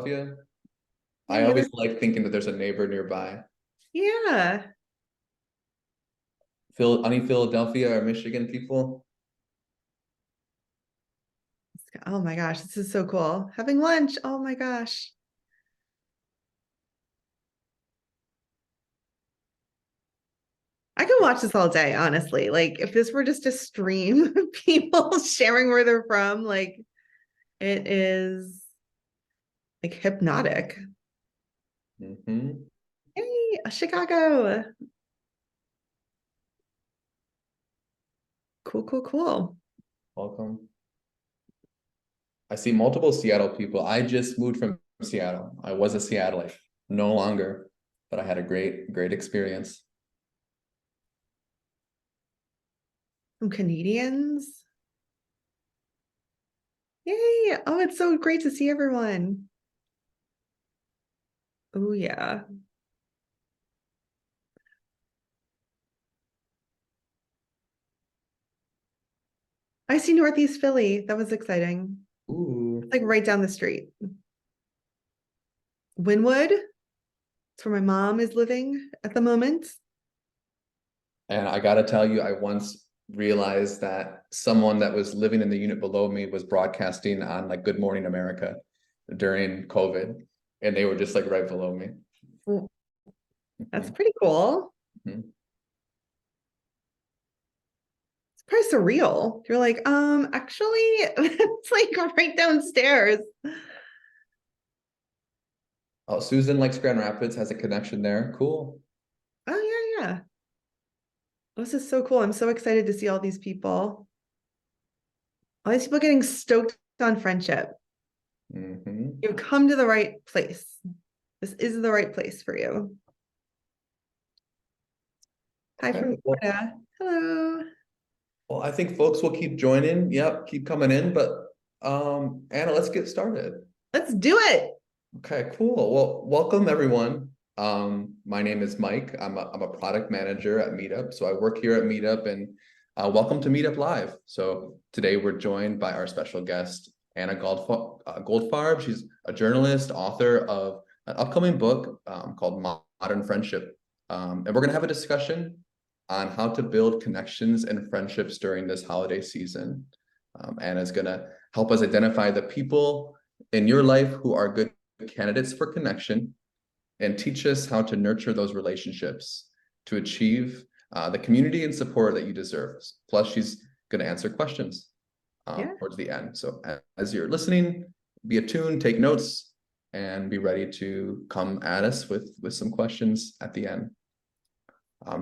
I Hey, always like thinking that there's a neighbor nearby. yeah. Any Philadelphia or Michigan people? Oh my gosh, this is so cool. Having lunch. Oh my gosh. I can watch this all day, honestly. Like if this were just a stream of people sharing where they're from, like it is like hypnotic. Hmm. Hey, Chicago. Cool, cool, cool. Welcome. I see multiple Seattle people. I just moved from Seattle. I was a Seattleite, no longer, but I had a great experience. Some Canadians. Yay. Oh, it's so great to see everyone. Oh yeah. I see Northeast Philly. That was exciting. Ooh. It's like right down the street. Wynwood. It's where my mom is living at the moment. And I gotta tell you, I once realized that someone that was living in the unit below me was broadcasting on like Good Morning America during COVID, and they were just like right below me. Oh, that's Mhm. pretty cool. Mhm. It's pretty surreal. You're like, actually, it's like right downstairs. Oh, Susan likes Grand Rapids, has a connection there. Cool. Oh yeah, yeah. This is so cool. I'm so excited to see all these people. All these people getting stoked on friendship. Hmm. You've come to the right place. This is the right place for you. Hi Okay. from Florida. Hello. Well, I think folks will keep joining. Yep, keep coming in. But Anna, let's get started. Let's do it. Okay, cool. Well, welcome everyone. My name is Mike. I'm a product manager at Meetup. So I work here at Meetup, and welcome to Meetup Live. So today we're joined by our special guest, Anna Goldfarb. She's a journalist, author of an upcoming book called Modern Friendship. And we're gonna have a discussion on how to build connections and friendships during this holiday season. Anna's gonna help us identify the people in your life who are good candidates for connection and teach us how to nurture those relationships to achieve the community and support that you deserve. Plus, she's going to answer questions Yeah. towards the end. So as you're listening, be attuned, take notes, and be ready to come at us with some questions at the end.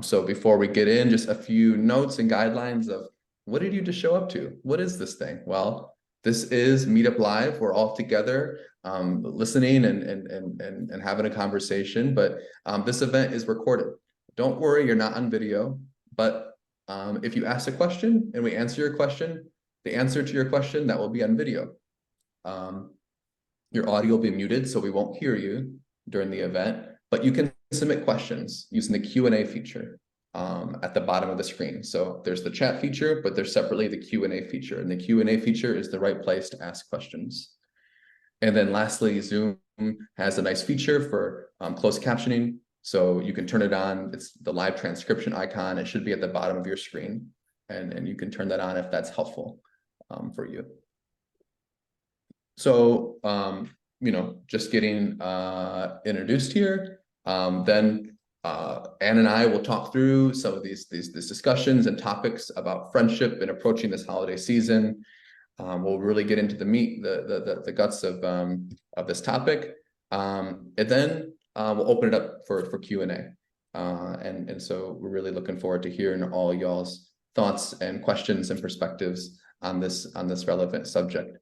So before we get in, just a few notes and guidelines of what did you just show up to? What is this thing? Well, this is Meetup Live. We're all together listening and having a conversation, but this event is recorded. Don't worry, you're not on video, but if you ask a question and we answer your question, the answer to your question, that will be on video. Um, your audio will be muted, so we won't hear you during the event, but you can submit questions using the Q&A feature at the bottom of the screen. So there's the chat feature, but there's separately the Q&A feature, and the Q&A feature is the right place to ask questions. And then lastly, Zoom has a nice feature for closed captioning. So you can turn it on. It's the live transcription icon. It should be at the bottom of your screen. And you can turn that on if that's helpful for you. So, just getting introduced here. Then Anne and I will talk through some of these discussions and topics about friendship and approaching this holiday season. We'll really get into the meat, the guts of this topic, and then we'll open it up for Q&A. And so we're really looking forward to hearing all y'all's thoughts and questions and perspectives on this relevant subject.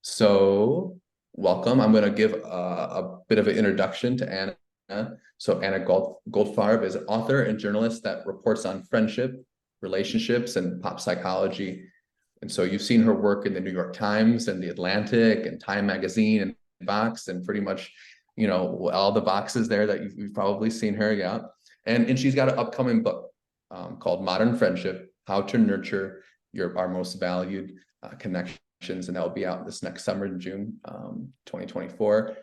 So welcome. I'm going to give a bit of an introduction to Anna. So Anna Goldfarb is an author and journalist that reports on friendship, relationships, and pop psychology. And so you've seen her work in the New York Times and the Atlantic and Time Magazine and Vox and pretty much, all the boxes there that you've probably seen her, yeah. And she's got an upcoming book called Modern Friendship: How to Nurture Our Most Valued Connections. and that will be out this next summer in June 2024.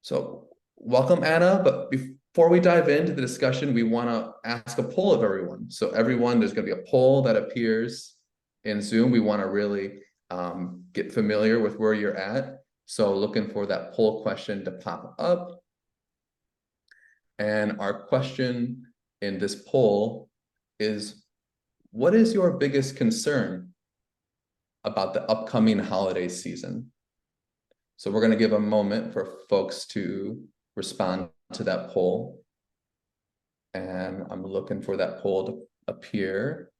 So welcome, Anna. But before we dive into the discussion, we want to ask a poll of everyone. So everyone, there's going to be a poll that appears in Zoom. We want to really get familiar with where you're at. So looking for that poll question to pop up. And our question in this poll is, what is your biggest concern about the upcoming holiday season? So we're going to give a moment for folks to respond to that poll. And I'm looking for that poll to appear.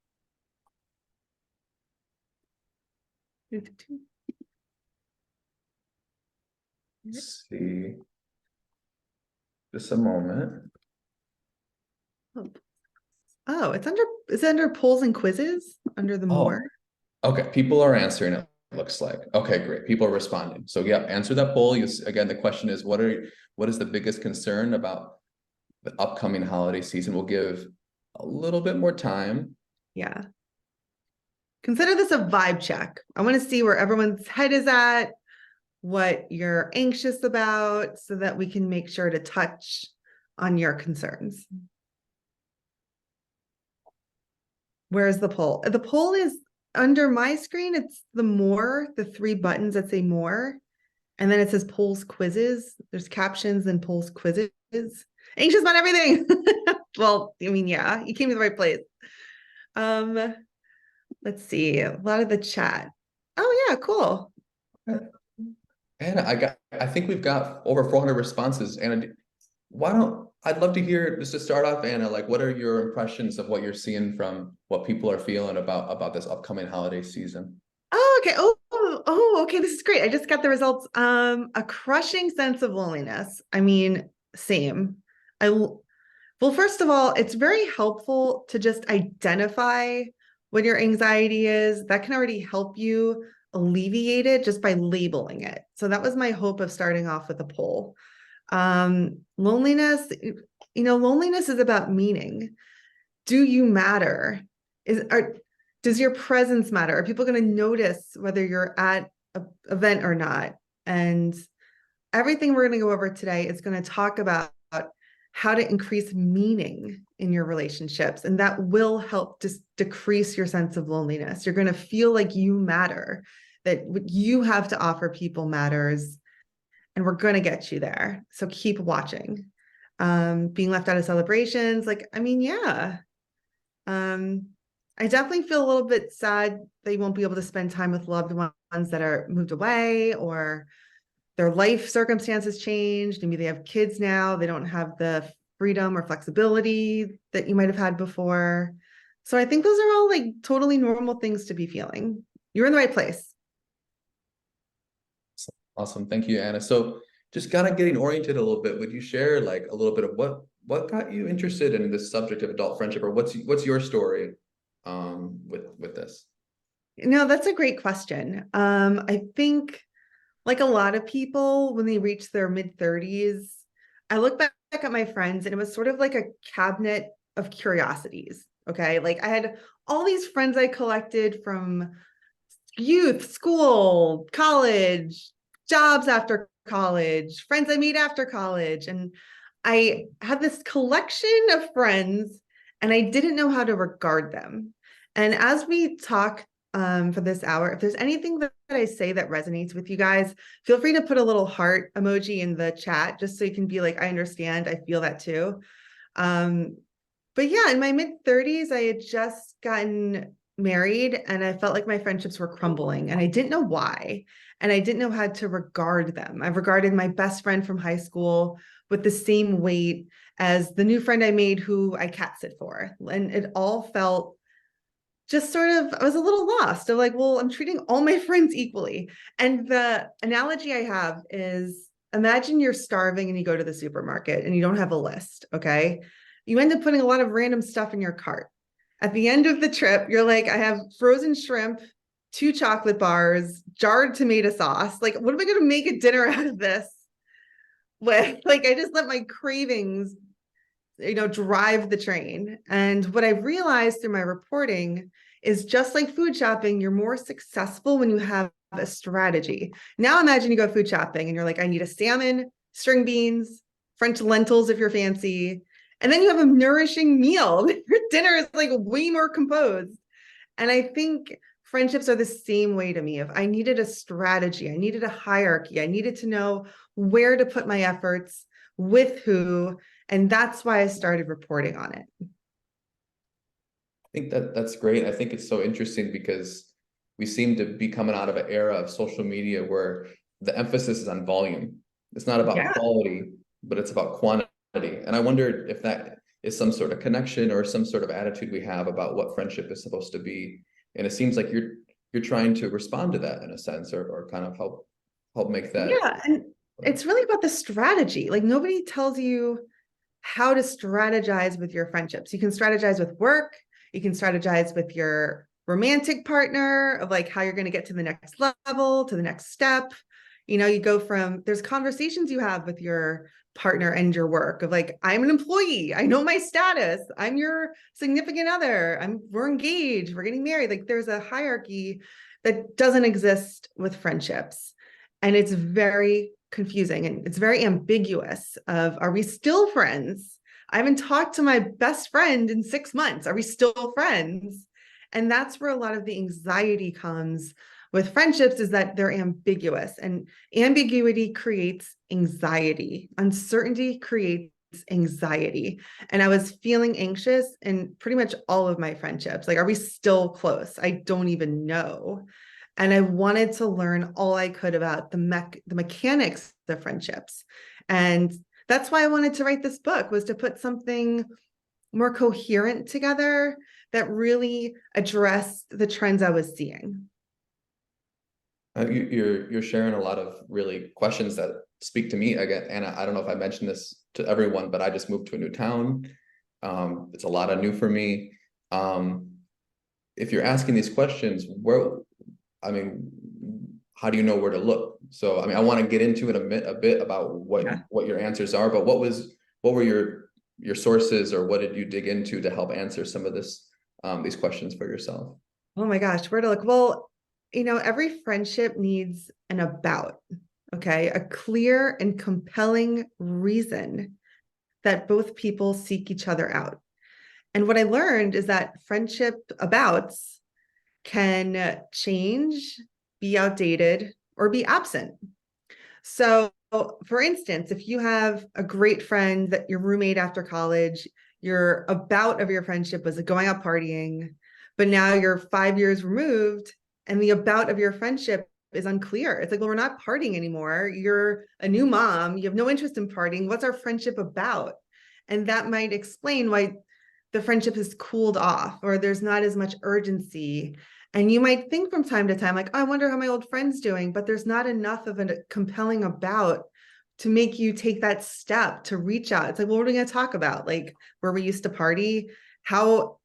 Let's see. Just a moment. Oh, is it under polls and quizzes under the more? Okay, people are answering it, looks like. Okay, great. People are responding. So yeah, answer that poll. Again, the question is, what is the biggest concern about the upcoming holiday season? We'll give a little bit more time. Yeah. Consider this a vibe check. I want to see where everyone's head is at, what you're anxious about, so that we can make sure to touch on your concerns. Where's the poll? The poll is under my screen. It's the 3 buttons that say more. And then it says polls quizzes. There's captions and polls quizzes. Anxious about everything. Well, I mean, yeah, you came to the right place. Let's see, a lot of the chat. Oh yeah, cool. Anna, I think we've got over 400 responses. Anna, I'd love to hear, just to start off, Anna, like, what are your impressions of what you're seeing from what people are feeling about this upcoming holiday season? Oh, okay. Okay. This is great. I just got the results. A crushing sense of loneliness. I mean, same. Well, first of all, it's very helpful to just identify what your anxiety is. That can already help you alleviate it just by labeling it. So that was my hope of starting off with a poll. Loneliness, loneliness is about meaning. Do you matter? Does your presence matter? Are people going to notice whether you're at an event or not? And everything we're going to go over today is going to talk about how to increase meaning in your relationships. And that will help just decrease your sense of loneliness. You're going to feel like you matter, that what you have to offer people matters. And we're going to get you there. So keep watching. Being left out of celebrations, yeah. I definitely feel a little bit sad that you won't be able to spend time with loved ones that are moved away, or their life circumstances changed. Maybe they have kids now. They don't have the freedom or flexibility that you might have had before. So I think those are all like totally normal things to be feeling. You're in the right place. Awesome. Thank you, Anna. So just kind of getting oriented a little bit, would you share like a little bit of what got you interested in this subject of adult friendship, or what's your story with this? No, that's a great question. I think, like a lot of people, when they reach their mid-30s, I look back at my friends and it was sort of like a cabinet of curiosities. Okay. Like I had all these friends I collected from youth, school, college, jobs after college, friends I made after college. And I had this collection of friends and I didn't know how to regard them. And as we talk for this hour, if there's anything that I say that resonates with you guys, feel free to put a little heart emoji in the chat, just so you can be like, I understand, I feel that too. But yeah, in my mid-30s, I had just gotten married and I felt like my friendships were crumbling and I didn't know why. And I didn't know how to regard them. I regarded my best friend from high school with the same weight as the new friend I made who I cat sit for. And it all felt just sort of, I was a little lost of like, well, I'm treating all my friends equally. And the analogy I have is, imagine you're starving and you go to the supermarket and you don't have a list, okay? You end up putting a lot of random stuff in your cart. At the end of the trip, you're like, I have frozen shrimp, 2 chocolate bars, jarred tomato sauce. Like, what am I going to make a dinner out of this? With like, I just let my cravings, drive the train. And what I've realized through my reporting is, just like food shopping, you're more successful when you have a strategy. Now imagine you go food shopping and you're like, I need a salmon, string beans, French lentils if you're fancy. And then you have a nourishing meal. Your dinner is like way more composed. And I think friendships are the same way to me. If I needed a strategy, I needed a hierarchy, I needed to know where to put my efforts, with who. And that's why I started reporting on it. I think that's great. I think it's so interesting because we seem to be coming out of an era of social media where the emphasis is on volume. It's not about Yeah. quality, but it's about quantity. And I wondered if that is some sort of connection or some sort of attitude we have about what friendship is supposed to be. And it seems like you're trying to respond to that in a sense, or kind of help make that. Yeah. And it's really about the strategy. Like nobody tells you how to strategize with your friendships. You can strategize with work, you can strategize with your romantic partner of like how you're going to get to the next level, to the next step. You know, you go from, there's conversations you have with your partner and your work of like, I'm an employee, I know my status, I'm your significant other, we're engaged, we're getting married. Like there's a hierarchy that doesn't exist with friendships. And it's very confusing and it's very ambiguous of, are we still friends? I haven't talked to my best friend in 6 months. Are we still friends? And that's where a lot of the anxiety comes with friendships, is that they're ambiguous, and ambiguity creates anxiety. Uncertainty creates anxiety. And I was feeling anxious in pretty much all of my friendships. Like, are we still close? I don't even know. And I wanted to learn all I could about the mechanics of friendships. And that's why I wanted to write this book, was to put something more coherent together that really addressed the trends I was seeing. You're sharing a lot of really questions that speak to me. Again, Anna, I don't know if I mentioned this to everyone, but I just moved to a new town. It's a lot of new for me. If you're asking these questions, how do you know where to look? So, I want to get into it a bit about what your answers are, but what were your sources, or what did you dig into to help answer some of these questions for yourself? Oh my gosh, where to look? Well, every friendship needs an about, okay? A clear and compelling reason that both people seek each other out. And what I learned is that friendship abouts can change, be outdated, or be absent. So, for instance, if you have a great friend that your roommate after college, your about of your friendship was going out partying, but now you're 5 years removed and the about of your friendship is unclear. It's like, well, we're not partying anymore. You're a new mom. You have no interest in partying. What's our friendship about? And that might explain why the friendship has cooled off, or there's not as much urgency. And you might think from time to time, like, oh, I wonder how my old friend's doing, but there's not enough of a compelling about to make you take that step to reach out. It's like, well, what are we going to talk about? Like, where we used to party? How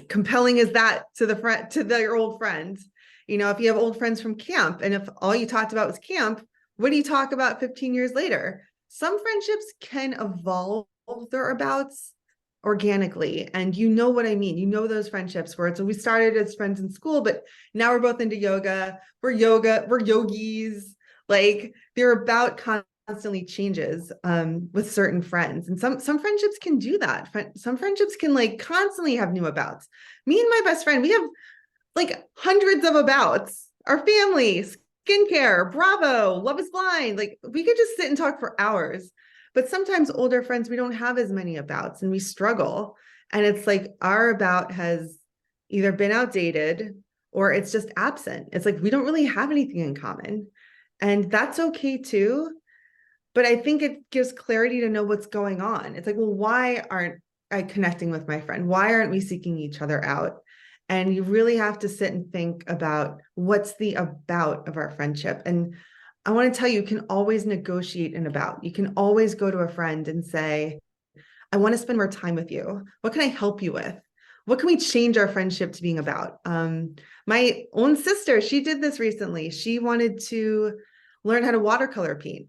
compelling is that to your old friends? If you have old friends from camp, and if all you talked about was camp, what do you talk about 15 years later? Some friendships can evolve their abouts organically. And you know what I mean? Those friendships where we started as friends in school, but now we're both into yoga. We're yogis. Like, they're about constantly changes with certain friends. And some friendships can do that. Some friendships can like constantly have new abouts. Me and my best friend, we have like hundreds of abouts. Our family, skincare, Bravo, Love is Blind. Like, we could just sit and talk for hours. But sometimes older friends, we don't have as many abouts and we struggle. And it's like our about has either been outdated or it's just absent. It's like we don't really have anything in common. And that's okay too. But I think it gives clarity to know what's going on. It's like, well, why aren't I connecting with my friend? Why aren't we seeking each other out? And you really have to sit and think about what's the about of our friendship. And I want to tell you, you can always negotiate an about. You can always go to a friend and say, I want to spend more time with you. What can I help you with? What can we change our friendship to being about? My own sister, she did this recently. She wanted to learn how to watercolor paint.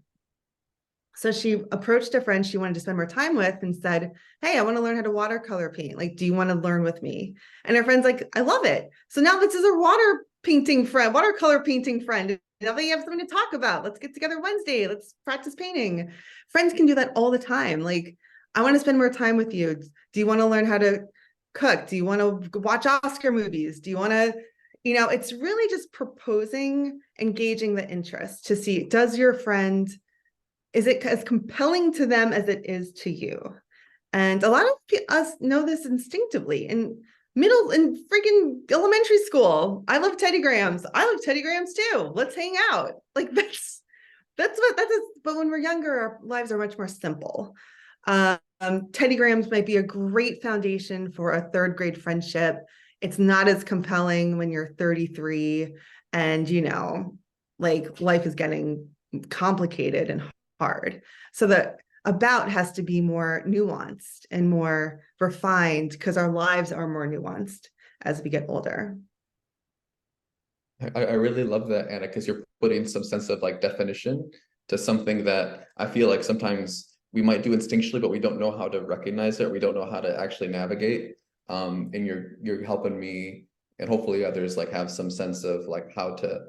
So she approached a friend she wanted to spend more time with and said, hey, I want to learn how to watercolor paint. Like, do you want to learn with me? And her friend's like, I love it. So now this is a watercolor painting friend. now they have something to talk about. Let's get together Wednesday. Let's practice painting. Friends can do that all the time. Like, I want to spend more time with you. Do you want to learn how to cook? Do you want to watch Oscar movies? Do you want to, it's really just proposing, engaging the interest to see, does your friend, is it as compelling to them as it is to you? And a lot of us know this instinctively. In middle and freaking elementary school, I love Teddy Grahams. I love Teddy Grahams too. Let's hang out. Like that's what that is. But when we're younger, our lives are much more simple. Teddy Grahams might be a great foundation for a third grade friendship. It's not as compelling when you're 33 and like life is getting complicated and hard. So the about has to be more nuanced and more refined because our lives are more nuanced as we get older. I really love that, Anna, because you're putting some sense of like definition to something that I feel like sometimes we might do instinctually, but we don't know how to recognize it. We don't know how to actually navigate. And you're helping me, and hopefully others like have some sense of like how to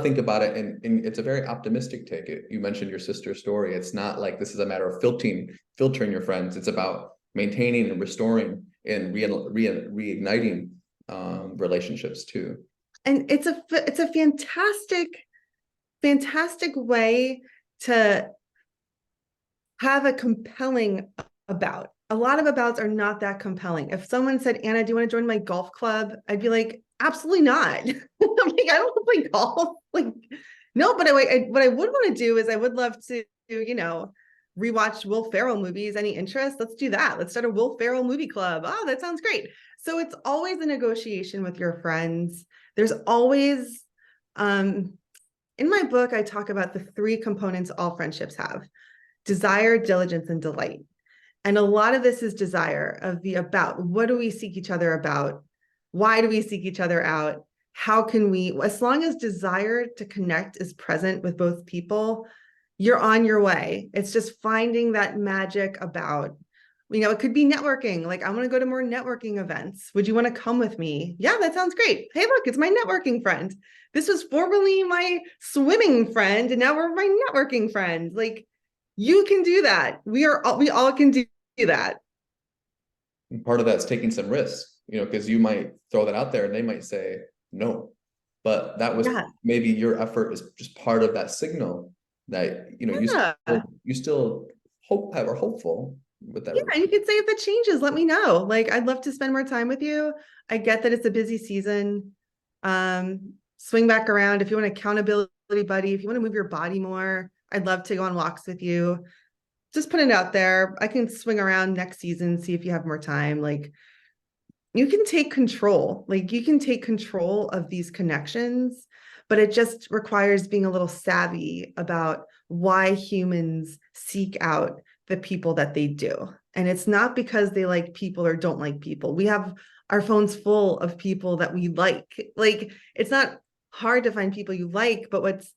think about it. And it's a very optimistic take. You mentioned your sister's story. It's not like this is a matter of filtering your friends. It's about maintaining and restoring and reigniting relationships too. And it's a fantastic way to have a compelling about. A lot of abouts are not that compelling. If someone said, Anna, do you want to join my golf club? I'd be like, absolutely not. I'm like, I don't want to play golf. Like, no, but what I would want to do is I would love to, rewatch Will Ferrell movies. Any interest? Let's do that. Let's start a Will Ferrell movie club. Oh, that sounds great. So it's always a negotiation with your friends. There's always, in my book, I talk about the three components all friendships have: desire, diligence, and delight. And a lot of this is desire of the about. What do we seek each other about? Why do we seek each other out? How can we, as long as desire to connect is present with both people, you're on your way. It's just finding that magic about. It could be networking. Like, I want to go to more networking events. Would you want to come with me? Yeah, that sounds great. Hey, look, it's my networking friend. This was formerly my swimming friend, and now we're my networking friend. Like, you can do that. We all can do that. And part of that's taking some risks, because you might throw that out there and they might say no. But that was maybe your effort is just part of that signal that you still are hopeful with that. Yeah, and you could say if it changes, let me know. Like, I'd love to spend more time with you. I get that it's a busy season. Swing back around if you want an accountability buddy, if you want to move your body more. I'd love to go on walks with you. Just put it out there. I can swing around next season, see if you have more time. Like, you can take control. Like, you can take control of these connections, but it just requires being a little savvy about why humans seek out the people that they do. And it's not because they like people or don't like people. We have our phones full of people that we like. Like, it's not hard to find people you like, but what's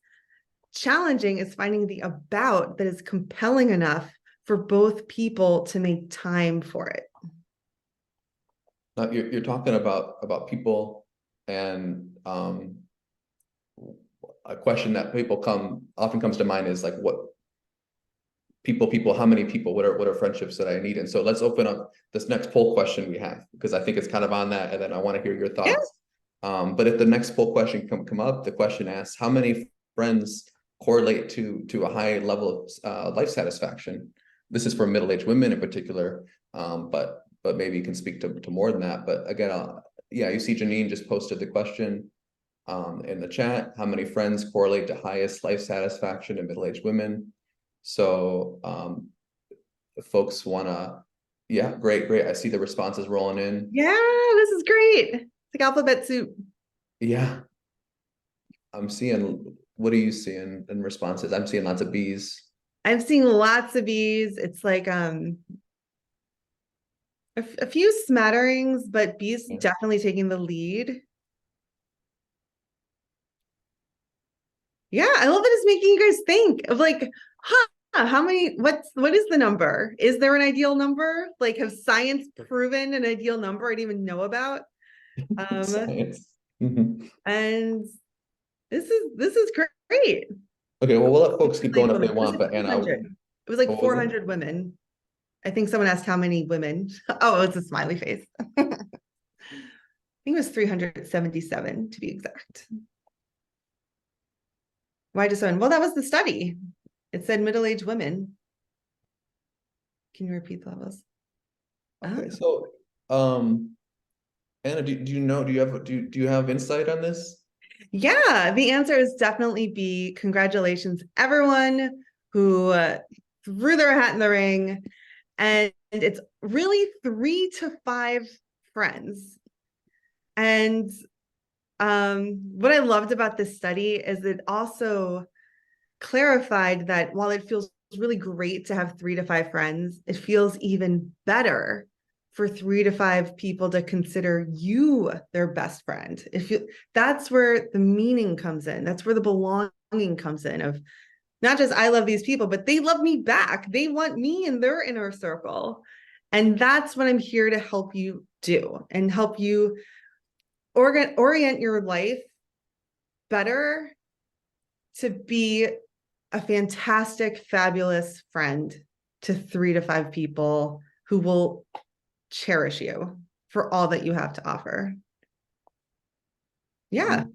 challenging is finding the about that is compelling enough for both people to make time for it. Now, you're talking about people, and a question that often comes to mind is like, what people, how many people, what are friendships that I need? And so let's open up this next poll question we have, because I think it's kind of on that, and then I want to hear your thoughts. Yeah. But if the next poll question come up, the question asks, how many friends correlate to a high level of life satisfaction? This is for middle-aged women in particular, but maybe you can speak to more than that. But again, you see Janine just posted the question in the chat. How many friends correlate to highest life satisfaction in middle-aged women? So if folks wanna, great. I see the responses rolling in. Yeah, this is great. It's like alphabet soup. Yeah. I'm seeing, what are you seeing in responses? I'm seeing lots of B's. I'm seeing lots of B's. It's like a few smatterings, but B's definitely taking the lead. Yeah, I love that it's making you guys think of like, how many, what is the number? Is there an ideal number? Like, have science proven an ideal number I didn't even know about? Science. And this is great. Okay, well, we'll let folks keep going if they Women. It was want, like but Anna, 400. It was like what was it? 400 women. I think someone asked how many women. Oh, it's a smiley face. I think it was 377 to be exact. Why just women? Well, that was the study. It said middle-aged women. Can you repeat that? Was Okay, oh. so Anna, do you know, do you have insight on this? Yeah, the answer is definitely B. Congratulations, everyone who threw their hat in the ring. And it's really 3 to 5 friends. And what I loved about this study is it also clarified that while it feels really great to have 3 to 5 friends, it feels even better for 3 to 5 people to consider you their best friend. If you, that's where the meaning comes in. That's where the belonging comes in of not just I love these people, but they love me back. They want me in their inner circle. And that's what I'm here to help you do and help you orient your life better to be a fantastic, fabulous friend to 3 to 5 people who will cherish you for all that you have to offer. Yeah. Um,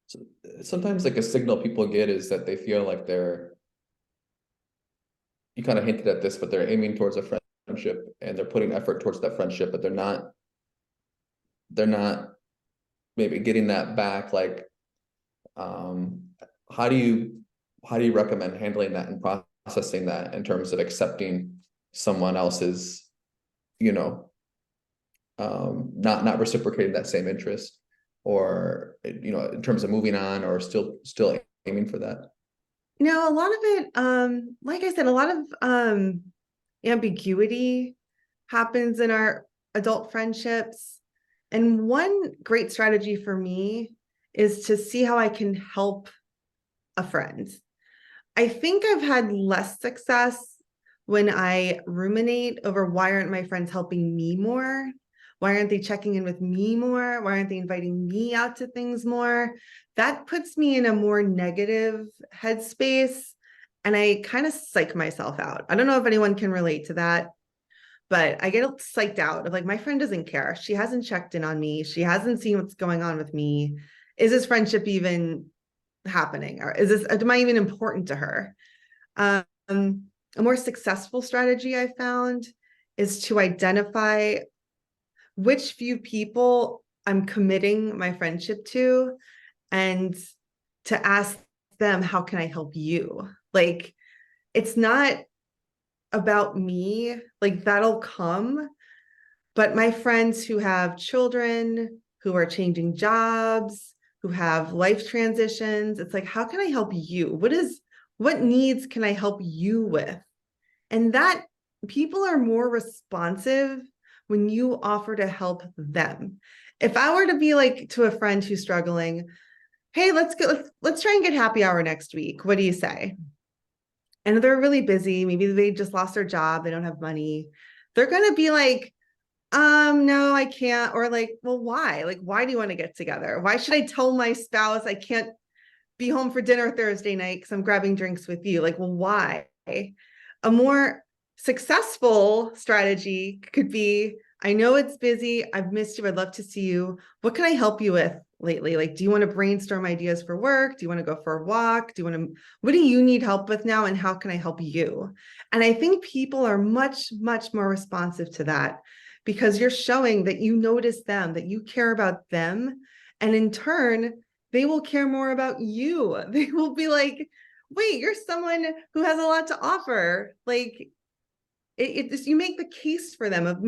so sometimes like a signal people get is that they feel like you kind of hinted at this, but they're aiming towards a friendship and they're putting effort towards that friendship, but they're not maybe getting that back. Like, um, how do you recommend handling that and processing that in terms of accepting someone else's, you know, not reciprocating that same interest, or in terms of moving on, or still aiming for that? A lot of it, like I said, a lot of ambiguity happens in our adult friendships. And one great strategy for me is to see how I can help a friend. I think I've had less success when I ruminate over why aren't my friends helping me more? Why aren't they checking in with me more? Why aren't they inviting me out to things more? That puts me in a more negative headspace and I kind of psych myself out. I don't know if anyone can relate to that, but I get psyched out of like, my friend doesn't care. She hasn't checked in on me. She hasn't seen what's going on with me. Is this friendship even happening? Or am I even important to her? Um, a more successful strategy I found is to identify which few people I'm committing my friendship to and to ask them, how can I help you? Like, it's not about me, like that'll come, but my friends who have children, who are changing jobs, who have life transitions, it's like, how can I help you? What needs can I help you with? And that people are more responsive when you offer to help them. If I were to be like to a friend who's struggling, hey, let's try and get happy hour next week. What do you say? And they're really busy. Maybe they just lost their job. They don't have money. They're going to be like, no, I can't. Or like, well, why? Like, why do you want to get together? Why should I tell my spouse I can't be home for dinner Thursday night because I'm grabbing drinks with you? Like, well, why? A more successful strategy could be, I know it's busy. I've missed you. I'd love to see you. What can I help you with lately? Like, do you want to brainstorm ideas for work? Do you want to go for a walk? What do you need help with now? And how can I help you? And I think people are much, much more responsive to that because you're showing that you notice them, that you care about them. And in turn, they will care more about you. They will be like, wait, you're someone who has a lot to offer. Like you make the case for them of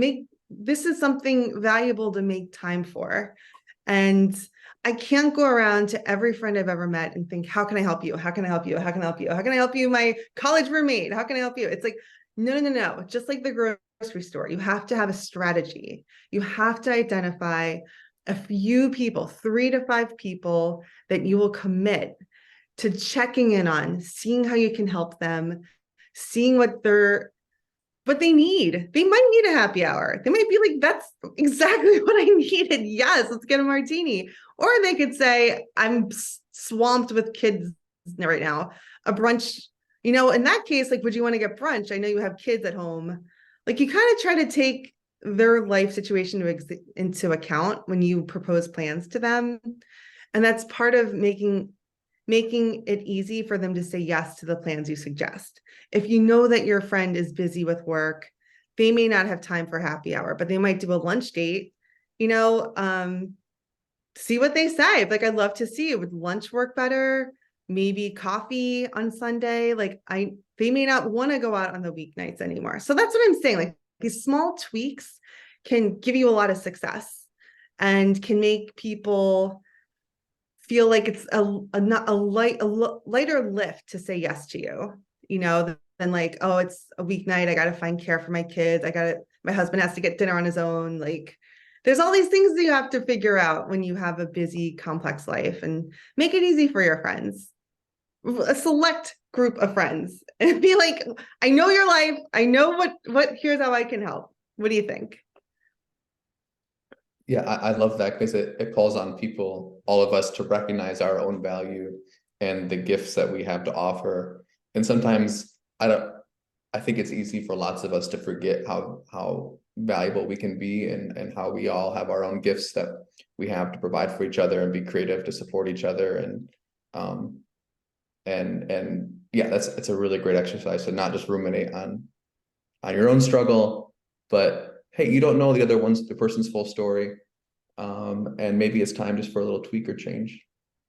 this is something valuable to make time for. And I can't go around to every friend I've ever met and think, how can I help you? How can I help you? How can I help you? How can I help you? My college roommate, how can I help you? It's like, no. Just like the grocery store, you have to have a strategy. You have to identify a few people, 3 to 5 people that you will commit to checking in on, seeing how you can help them, seeing what they need. They might need a happy hour. They might be like, that's exactly what I needed. Yes, let's get a martini. Or they could say, I'm swamped with kids right now. A brunch, you know, in that case, like, would you want to get brunch? I know you have kids at home. Like, you kind of try to take their life situation into account when you propose plans to them. And that's part of making it easy for them to say yes to the plans you suggest. If you know that your friend is busy with work, they may not have time for happy hour, but they might do a lunch date, you know, see what they say. Like, I'd love to see, would lunch work better? Maybe coffee on Sunday. Like, they may not want to go out on the weeknights anymore. So that's what I'm saying. Like, these small tweaks can give you a lot of success and can make people feel like it's a lighter lift to say yes to you, you know, than like, oh, it's a weeknight, I got to find care for my kids, my husband has to get dinner on his own. Like, there's all these things that you have to figure out when you have a busy, complex life, and make it easy for your friends, a select group of friends, and be like, I know your life, I know what here's how I can help. What do you think? Yeah, I love that because it calls on people, all of us, to recognize our own value and the gifts that we have to offer. And sometimes I think it's easy for lots of us to forget how valuable we can be, and how we all have our own gifts that we have to provide for each other and be creative to support each other. And yeah, it's a really great exercise to not just ruminate on your own struggle, but hey, you don't know the person's full story. And maybe it's time just for a little tweak or change.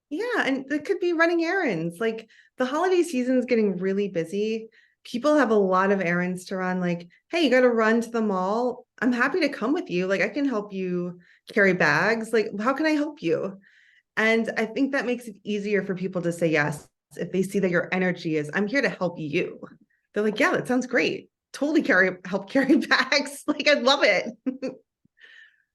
Yeah, and it could be running errands. Like, the holiday season is getting really busy. People have a lot of errands to run. Like, hey, you got to run to the mall. I'm happy to come with you. Like, I can help you carry bags. Like, how can I help you? And I think that makes it easier for people to say yes if they see that your energy is, I'm here to help you. They're like, yeah, that sounds great. Totally help carry bags. Like, I'd love it.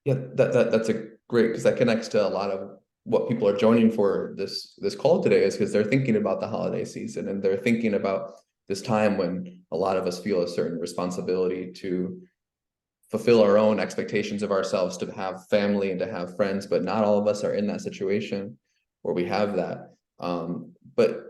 Yeah, that's a great, because that connects to a lot of what people are joining for this call today, is because they're thinking about the holiday season, and they're thinking about this time when a lot of us feel a certain responsibility to fulfill our own expectations of ourselves, to have family and to have friends, but not all of us are in that situation where we have that. But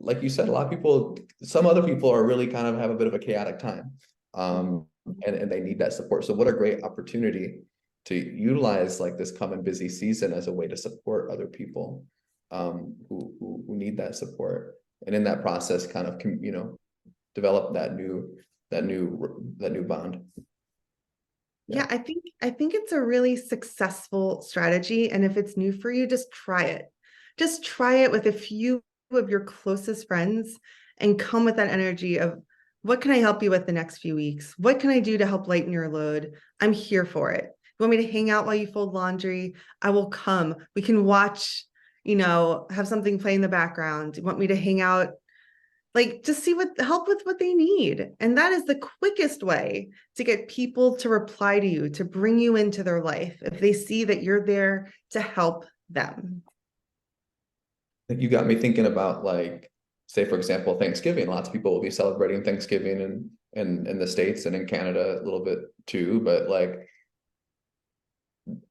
like you said, a lot of people, some other people are really kind of have a bit of a chaotic time. And they need that support. So what a great opportunity to utilize like this coming busy season as a way to support other people who need that support. And in that process, kind of, develop that new bond. Yeah, I think it's a really successful strategy. And if it's new for you, just try it. Just try it with a few of your closest friends and come with that energy of, what can I help you with the next few weeks? What can I do to help lighten your load? I'm here for it. You want me to hang out while you fold laundry? I will come. We can watch, have something play in the background. You want me to hang out, like, just see help with what they need. And that is the quickest way to get people to reply to you, to bring you into their life, if they see that you're there to help them. I think you got me thinking about, like, say, for example, Thanksgiving. Lots of people will be celebrating Thanksgiving in the States and in Canada a little bit too. But like,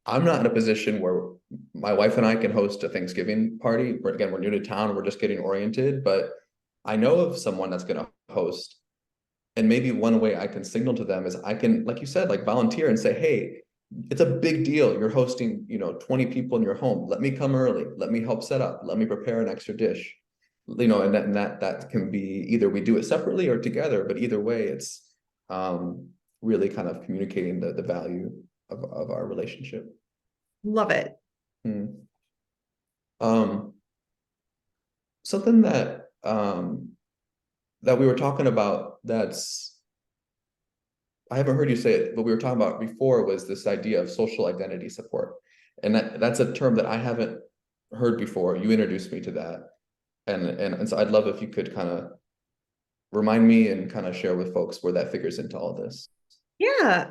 I'm not in a position where my wife and I can host a Thanksgiving party. Again, we're new to town, we're just getting oriented, but I know of someone that's going to host. And maybe one way I can signal to them is I can, like you said, like volunteer and say, hey, it's a big deal. You're hosting, 20 people in your home. Let me come early. Let me help set up. Let me prepare an extra dish. And that can be either we do it separately or together, but either way, it's really kind of communicating the value of our relationship. Love it. Hmm. Something that we were talking about, I haven't heard you say it, but we were talking about before, was this idea of social identity support. And that's a term that I haven't heard before. You introduced me to that. And so I'd love if you could kind of remind me and kind of share with folks where that figures into all this. Yeah.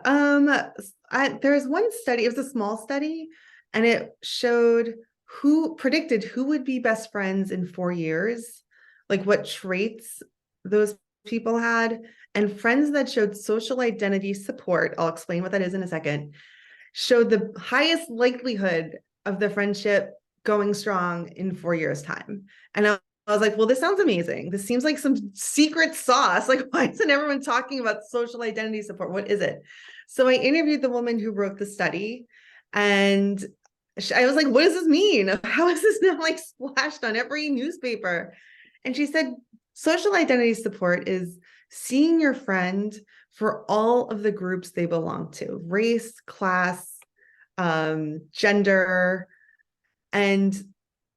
There's one study, it was a small study, and it showed who predicted who would be best friends in 4 years, like what traits those people had. And friends that showed social identity support, I'll explain what that is in a second, showed the highest likelihood of the friendship going strong in 4 years' time. And I was like, well, this sounds amazing. This seems like some secret sauce. Like, why isn't everyone talking about social identity support? What is it? So I interviewed the woman who wrote the study, and I was like, what does this mean? How is this now like splashed on every newspaper? And she said, social identity support is seeing your friend for all of the groups they belong to, race, class, gender, and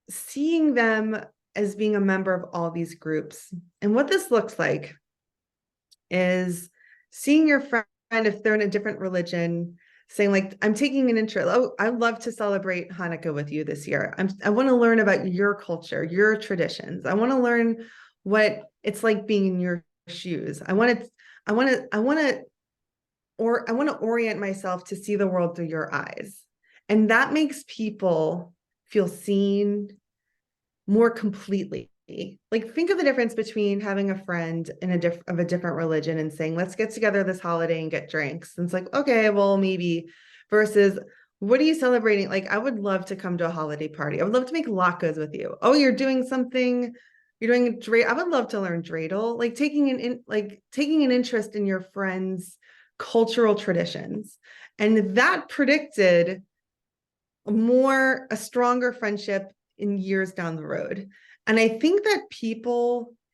seeing them as being a member of all these groups. And what this looks like is seeing your friend, if they're in a different religion, saying like, I'm taking an interest. Oh, I'd love to celebrate Hanukkah with you this year. I want to learn about your culture, your traditions. I want to learn what it's like being in your shoes. I want to orient myself to see the world through your eyes. And that makes people feel seen more completely. Like, think of the difference between having a friend in of a different religion and saying, let's get together this holiday and get drinks. And it's like, okay, well, maybe, versus what are you celebrating? Like, I would love to come to a holiday party. I would love to make latkes with you. Oh, you're doing something, you're doing dreidel. I would love to learn dreidel. Like taking an interest in your friends' cultural traditions. And that predicted a stronger friendship in years down the road. And I think that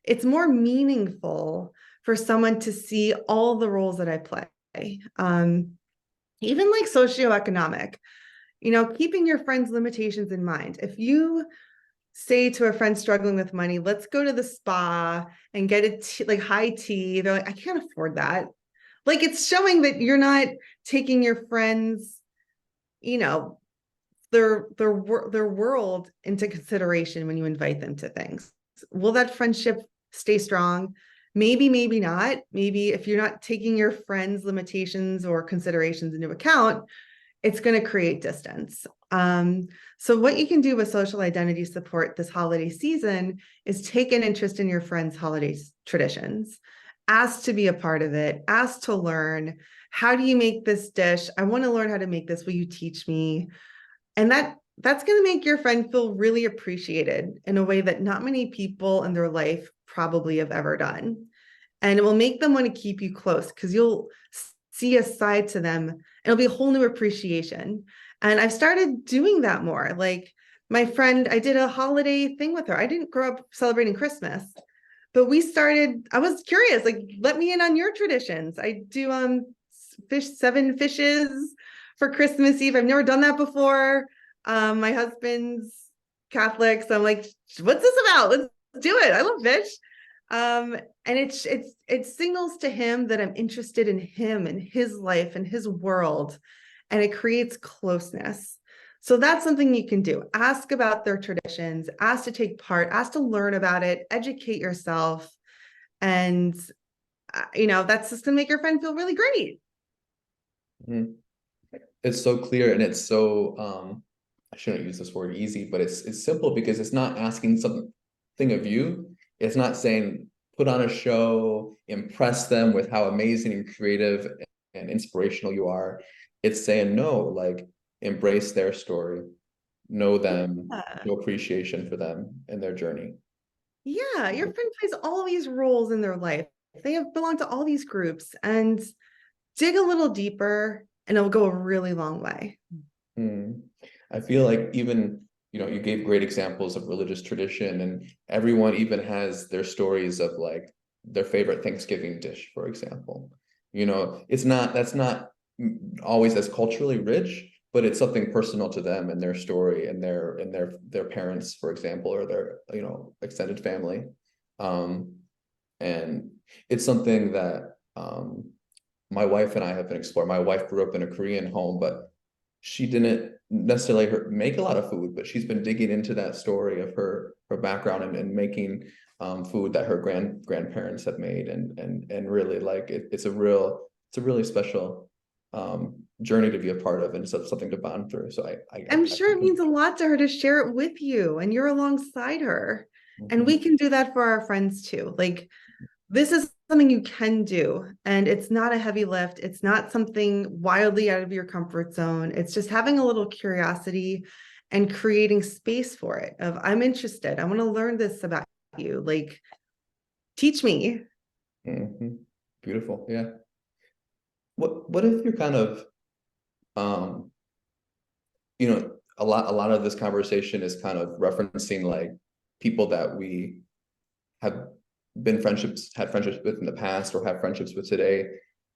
it's more meaningful for someone to see all the roles that I play. Even like socioeconomic, keeping your friends' limitations in mind. If you say to a friend struggling with money, let's go to the spa and get like high tea, they're like, I can't afford that. Like, it's showing that you're not taking your friends, their world into consideration when you invite them to things. Will that friendship stay strong? Maybe, maybe not. Maybe if you're not taking your friends' limitations or considerations into account, it's going to create distance. So what you can do with social identity support this holiday season is take an interest in your friends' holiday traditions, ask to be a part of it, ask to learn. How do you make this dish? I want to learn how to make this. Will you teach me? And that's going to make your friend feel really appreciated in a way that not many people in their life probably have ever done. And it will make them want to keep you close because you'll see a side to them and it'll be a whole new appreciation. And I've started doing that more. Like, my friend, I did a holiday thing with her. I didn't grow up celebrating Christmas, but I was curious, like, let me in on your traditions. I do 7 fishes for Christmas Eve. I've never done that before. My husband's Catholic, so I'm like, what's this about? Let's do it. I love fish. And it signals to him that I'm interested in him and his life and his world, and it creates closeness. So that's something you can do. Ask about their traditions, ask to take part, ask to learn about it, educate yourself. And, that's just going to make your friend feel really great. Mhm. It's so clear, and it's so, I shouldn't use this word easy, but it's simple because it's not asking something of you. It's not saying put on a show, impress them with how amazing and creative and inspirational you are. It's saying no, like, embrace their story, know them, Yeah. show appreciation for them and their journey. Yeah, your friend plays all these roles in their life. They have belonged to all these groups, and dig a little deeper and it'll go a really long way. Hmm. I feel like even, you gave great examples of religious tradition, and everyone even has their stories of like their favorite Thanksgiving dish, for example. That's not always as culturally rich, but it's something personal to them and their story and their parents, for example, or their, extended family. And it's something that my wife and I have been exploring. My wife grew up in a Korean home, but she didn't necessarily make a lot of food, but she's been digging into that story of her background and making food that her grandparents have made, and really, like, it's a really special journey to be a part of, and something to bond through. So I'm sure it means a lot to her to share it with you and you're alongside her. And we can do that for our friends too. Like, this is something you can do, and it's not a heavy lift. It's not something wildly out of your comfort zone. It's just having a little curiosity and creating space for it of, I'm interested. I want to learn this about you? Like, teach me. Beautiful. Yeah. What if you're kind of, a lot of this conversation is kind of referencing like people that we have had friendships with in the past or have friendships with today.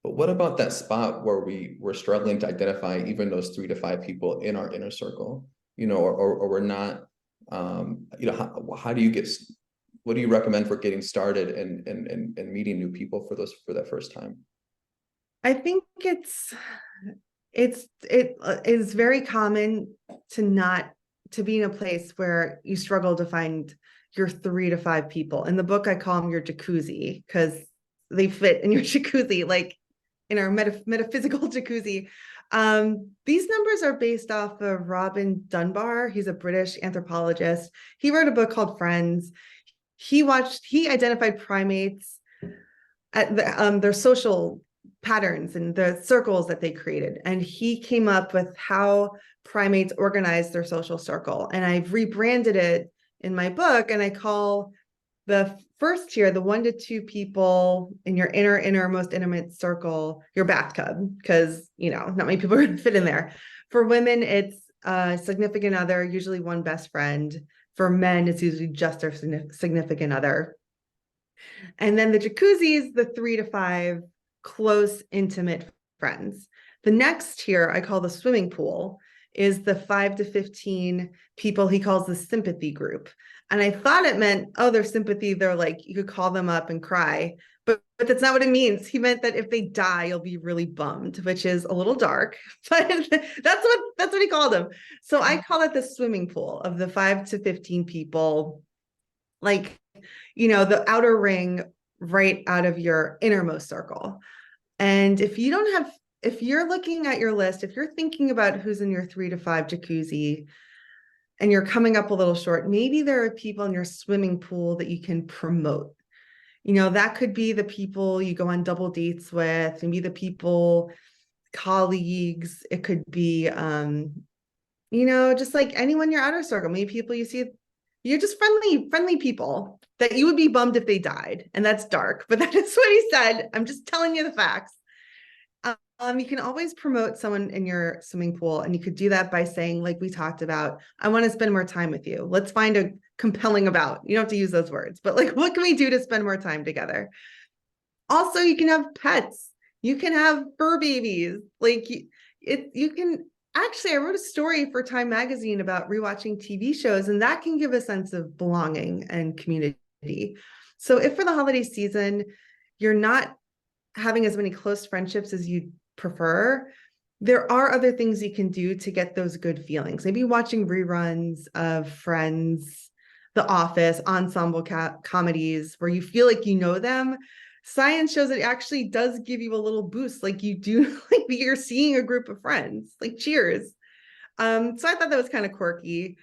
But what about that spot where we're struggling to identify even those 3 to 5 people in our inner circle, or we're not, how do you what do you recommend for getting started and meeting new people for that first time? I think it is very common to be in a place where you struggle to find your 3 to 5 people. In the book, I call them your jacuzzi because they fit in your jacuzzi, like in our metaphysical jacuzzi. These numbers are based off of Robin Dunbar. He's a British anthropologist. He wrote a book called Friends. He identified primates at their social patterns and the circles that they created. And he came up with how primates organize their social circle. And I've rebranded it in my book, and I call the first tier, the 1 to 2 people in your innermost intimate circle, your bathtub, because not many people are going to fit in there. For women, it's a significant other, usually one best friend. For men, it's usually just their significant other. And then the jacuzzi is the 3 to 5 close, intimate friends. The next tier I call the swimming pool is the 5 to 15 people he calls the sympathy group. And I thought it meant, oh, their sympathy, they're like, you could call them up and cry. But that's not what it means. He meant that if they die, you'll be really bummed, which is a little dark, but that's what he called them. So I call it the swimming pool of the 5 to 15 people, like, the outer ring right out of your innermost circle. And if you're looking at your list, if you're thinking about who's in your 3 to 5 jacuzzi and you're coming up a little short, maybe there are people in your swimming pool that you can promote. That could be the people you go on double dates with, maybe the people, colleagues. It could be, just like anyone in your outer circle, maybe people you see, you're just friendly people that you would be bummed if they died. And that's dark, but that is what he said. I'm just telling you the facts. You can always promote someone in your swimming pool, and you could do that by saying, like we talked about, I want to spend more time with you. Let's find a compelling about. You don't have to use those words, but like, what can we do to spend more time together? Also, you can have pets. You can have fur babies. Like you can actually, I wrote a story for Time Magazine about rewatching TV shows, and that can give a sense of belonging and community. So if for the holiday season, you're not having as many close friendships as you prefer, there are other things you can do to get those good feelings. Maybe watching reruns of Friends, The Office, ensemble comedies where you feel like you know them. Science shows it actually does give you a little boost, like you do, like you're seeing a group of friends, like Cheers. So I thought that was kind of quirky.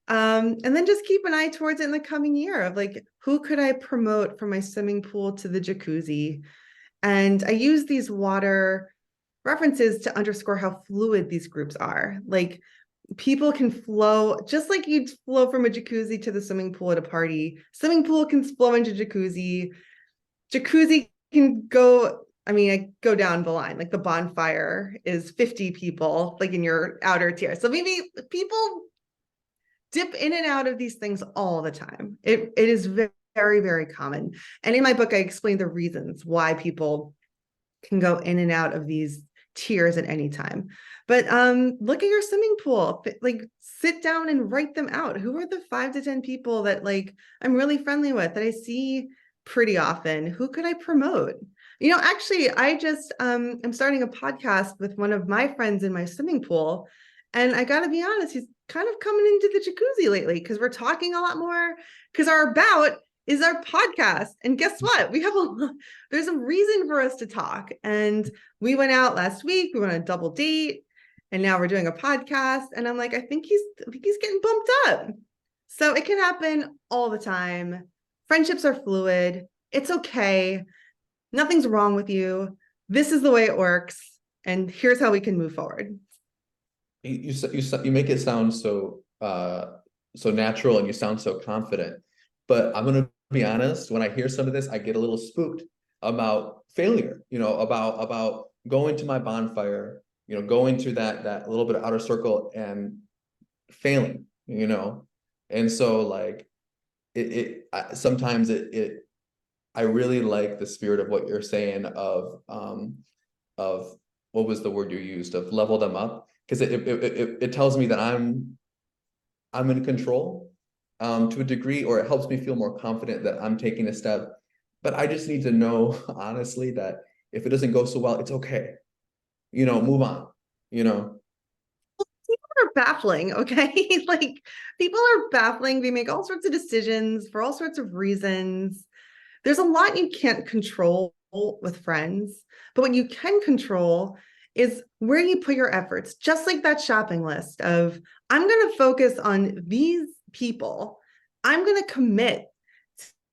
And then just keep an eye towards it in the coming year of like, who could I promote from my swimming pool to the jacuzzi? And I use these water references to underscore how fluid these groups are. Like people can flow, just like you'd flow from a jacuzzi to the swimming pool at a party. Swimming pool can flow into jacuzzi. Jacuzzi can go, I go down the line, like the bonfire is 50 people, like in your outer tier. So maybe people dip in and out of these things all the time. It is very, very common. And in my book, I explain the reasons why people can go in and out of these tiers at any time. But look at your swimming pool, like sit down and write them out. Who are the 5 to 10 people that like I'm really friendly with, that I see pretty often? Who could I promote? Actually, I just am starting a podcast with one of my friends in my swimming pool. And I got to be honest, he's kind of coming into the jacuzzi lately because we're talking a lot more, because our bout is our podcast. And guess what? There's a reason for us to talk. And we went out last week, we went on a double date, and now we're doing a podcast. And I'm like, I think he's getting bumped up. So it can happen all the time. Friendships are fluid. It's okay. Nothing's wrong with you. This is the way it works. And here's how we can move forward. You make it sound so natural, and you sound so confident. But I'm going to be honest, when I hear some of this, I get a little spooked about failure, about going to my bonfire, going to that little bit of outer circle and failing, And so like sometimes I really like the spirit of what you're saying of what was the word you used, of level them up, because it tells me that I'm in control to a degree, or it helps me feel more confident that I'm taking a step. But I just need to know honestly that if it doesn't go so well, it's okay. Move on, you know. Are baffling, okay? Like people are baffling. They make all sorts of decisions for all sorts of reasons. There's a lot you can't control with friends, but what you can control is where you put your efforts. Just like that shopping list of, I'm going to focus on these people. I'm going to commit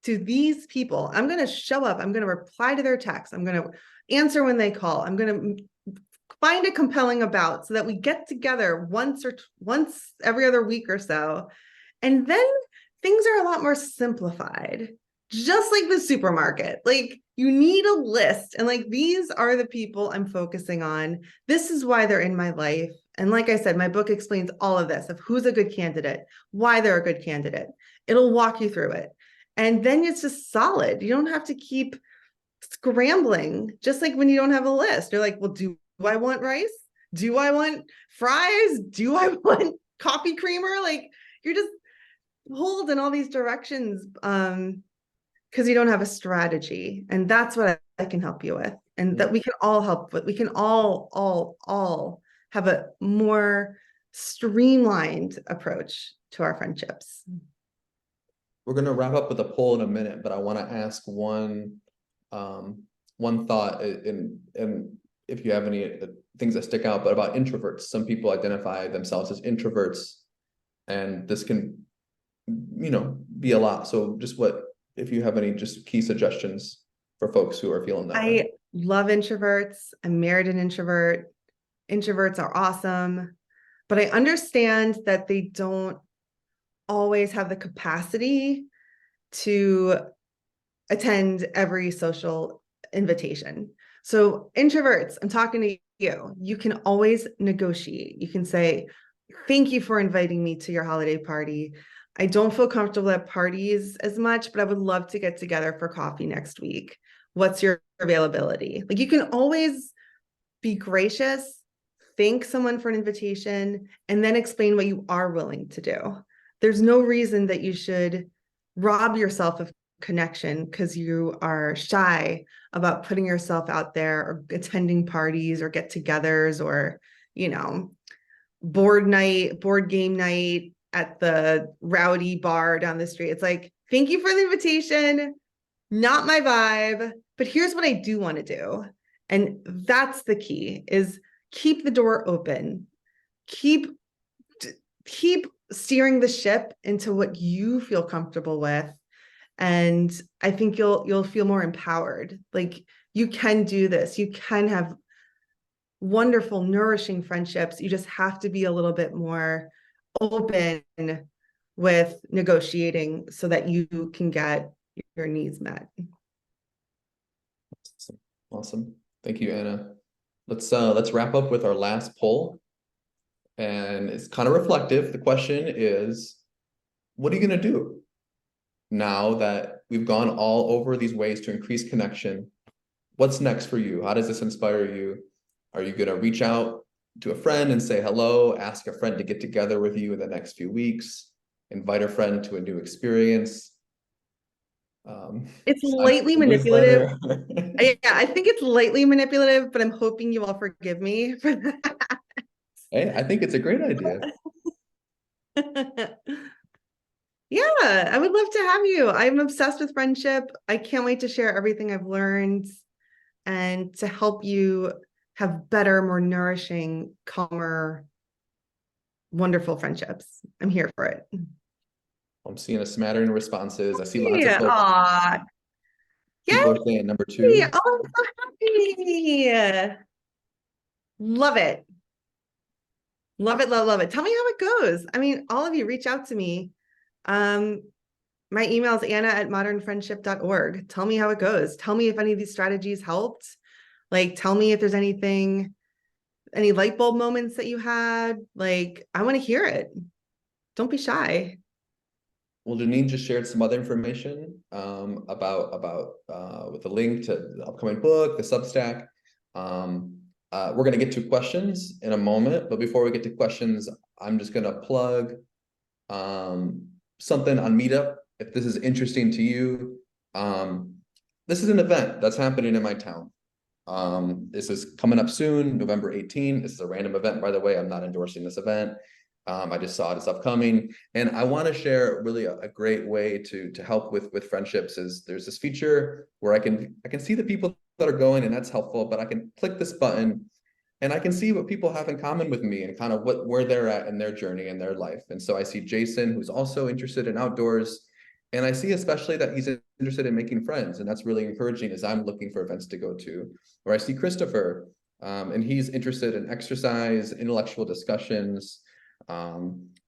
to these people. I'm going to show up. I'm going to reply to their texts. I'm going to answer when they call. I'm going to find a compelling about, so that we get together once every other week or so. And then things are a lot more simplified, just like the supermarket. Like you need a list, and like, these are the people I'm focusing on. This is why they're in my life. And like I said, my book explains all of this, of who's a good candidate, why they're a good candidate. It'll walk you through it. And then it's just solid. You don't have to keep scrambling, just like when you don't have a list. You're like, well, do I want rice? Do I want fries? Do I want coffee creamer? Like you're just pulled in all these directions because you don't have a strategy. And that's what I can help you with. And that we can all help with. We can all have a more streamlined approach to our friendships. We're going to wrap up with a poll in a minute, but I want to ask one thought, and if you have any things that stick out, but about introverts. Some people identify themselves as introverts, and this can, be a lot. So just if you have any just key suggestions for folks who are feeling that way. I love introverts. I'm married an introvert. Introverts are awesome, but I understand that they don't always have the capacity to attend every social invitation. So introverts, I'm talking to you. You can always negotiate. You can say, thank you for inviting me to your holiday party. I don't feel comfortable at parties as much, but I would love to get together for coffee next week. What's your availability? Like you can always be gracious, thank someone for an invitation, and then explain what you are willing to do. There's no reason that you should rob yourself of connection because you are shy about putting yourself out there or attending parties or get-togethers or, board game night at the rowdy bar down the street. It's like, thank you for the invitation, not my vibe, but here's what I do want to do. And that's the key, is keep the door open. Keep steering the ship into what you feel comfortable with. And I think you'll feel more empowered. Like you can do this. You can have wonderful, nourishing friendships. You just have to be a little bit more open with negotiating so that you can get your needs met. Awesome. Thank you, Anna. Let's wrap up with our last poll. And it's kind of reflective. The question is, what are you going to do now that we've gone all over these ways to increase connection? What's next for you? How does this inspire you? Are you going to reach out to a friend and say hello, ask a friend to get together with you in the next few weeks, invite a friend to a new experience? It's lightly manipulative. Yeah, I think it's lightly manipulative, but I'm hoping you all forgive me for that. Hey, I think it's a great idea. Yeah, I would love to have you. I'm obsessed with friendship. I can't wait to share everything I've learned and to help you have better, more nourishing, calmer, wonderful friendships. I'm here for it. I'm seeing a smattering of responses. I see lots of Yeah. folks. Aw. People are saying number 2. Oh, I'm so happy. Love it. Love it, love it. Tell me how it goes. I mean, all of you reach out to me. My email is anna@modernfriendship.org. Tell me how it goes. Tell me if any of these strategies helped. Like, tell me if there's anything, any light bulb moments that you had. Like, I want to hear it. Don't be shy. Well, Janine just shared some other information about with the link to the upcoming book, the Substack. We're going to get to questions in a moment, but before we get to questions, I'm just going to plug something on Meetup. If this is interesting to you, this is an event that's happening in my town. This is coming up soon, November 18. This is a random event, by the way. I'm not endorsing this event. I just saw this upcoming, and I want to share really a great way to help with friendships. Is there's this feature where I can see the people that are going, and that's helpful. But I can click this button, and I can see what people have in common with me, and kind of where they're at in their journey and their life. And so I see Jason, who's also interested in outdoors, and I see especially that he's interested in making friends, and that's really encouraging as I'm looking for events to go to. Or I see Christopher, and he's interested in exercise, intellectual discussions,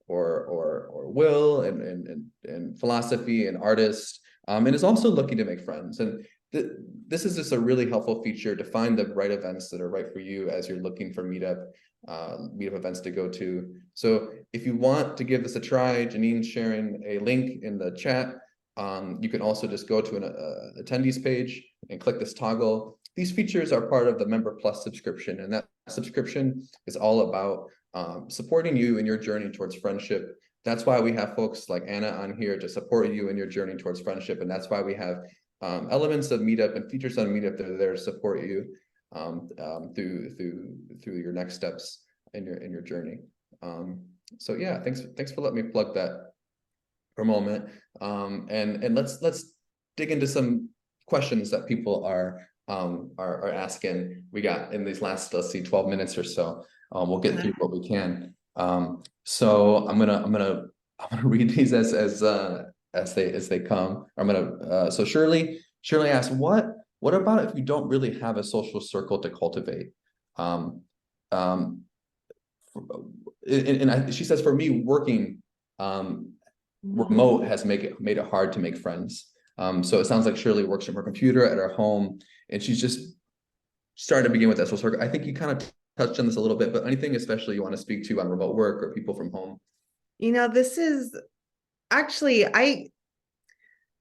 or Will and philosophy and artist, and is also looking to make friends. And this is just a really helpful feature to find the right events that are right for you as you're looking for meetup events to go to. So if you want to give this a try, Janine's sharing a link in the chat. You can also just go to an attendees page and click this toggle. These features are part of the Member Plus subscription, and that subscription is all about supporting you in your journey towards friendship. That's why we have folks like Anna on here to support you in your journey towards friendship, and that's why we have elements of Meetup and features on Meetup that are there to support you through your next steps in your journey. So yeah, thanks for letting me plug that for a moment. And let's dig into some questions that people are asking. We got in these last, let's see, 12 minutes or so. We'll get through what we can. So I'm gonna read these as they come. So Shirley asks, what about if you don't really have a social circle to cultivate? She says, for me, working remote has made it hard to make friends. So it sounds like Shirley works from her computer at her home, and she's just starting to begin with that social circle. I think you kind of touched on this a little bit, but anything especially you want to speak to on remote work or people from home? This is actually,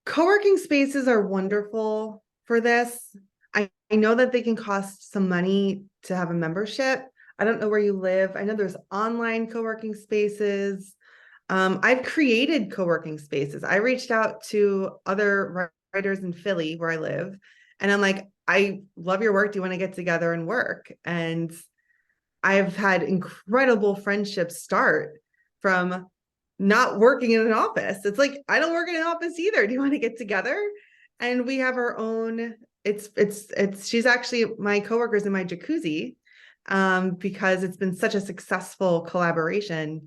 co-working spaces are wonderful for this. I know that they can cost some money to have a membership. I don't know where you live. I know there's online co-working spaces. I've created co-working spaces. I reached out to other writers in Philly where I live, and I'm like, I love your work. Do you want to get together and work? And I've had incredible friendships start from not working in an office. It's like, I don't work in an office either. Do you want to get together? And we have our own, she's actually my coworkers in my jacuzzi, because it's been such a successful collaboration.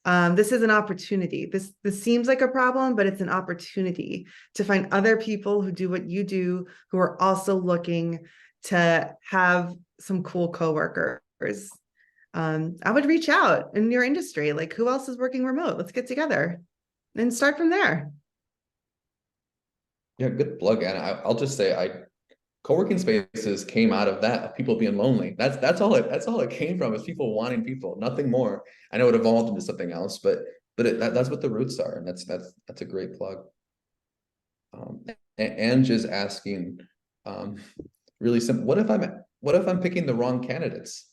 This is an opportunity. This seems like a problem, but it's an opportunity to find other people who do what you do, who are also looking to have some cool coworkers. I would reach out in your industry, like, who else is working remote? Let's get together and start from there. Yeah, good plug. And I'll just say, co-working spaces came out of that, of people being lonely. That's all it came from, is people wanting people, nothing more. I know it evolved into something else, but that's what the roots are, and that's a great plug. Ange is asking, really simple, what if I'm picking the wrong candidates?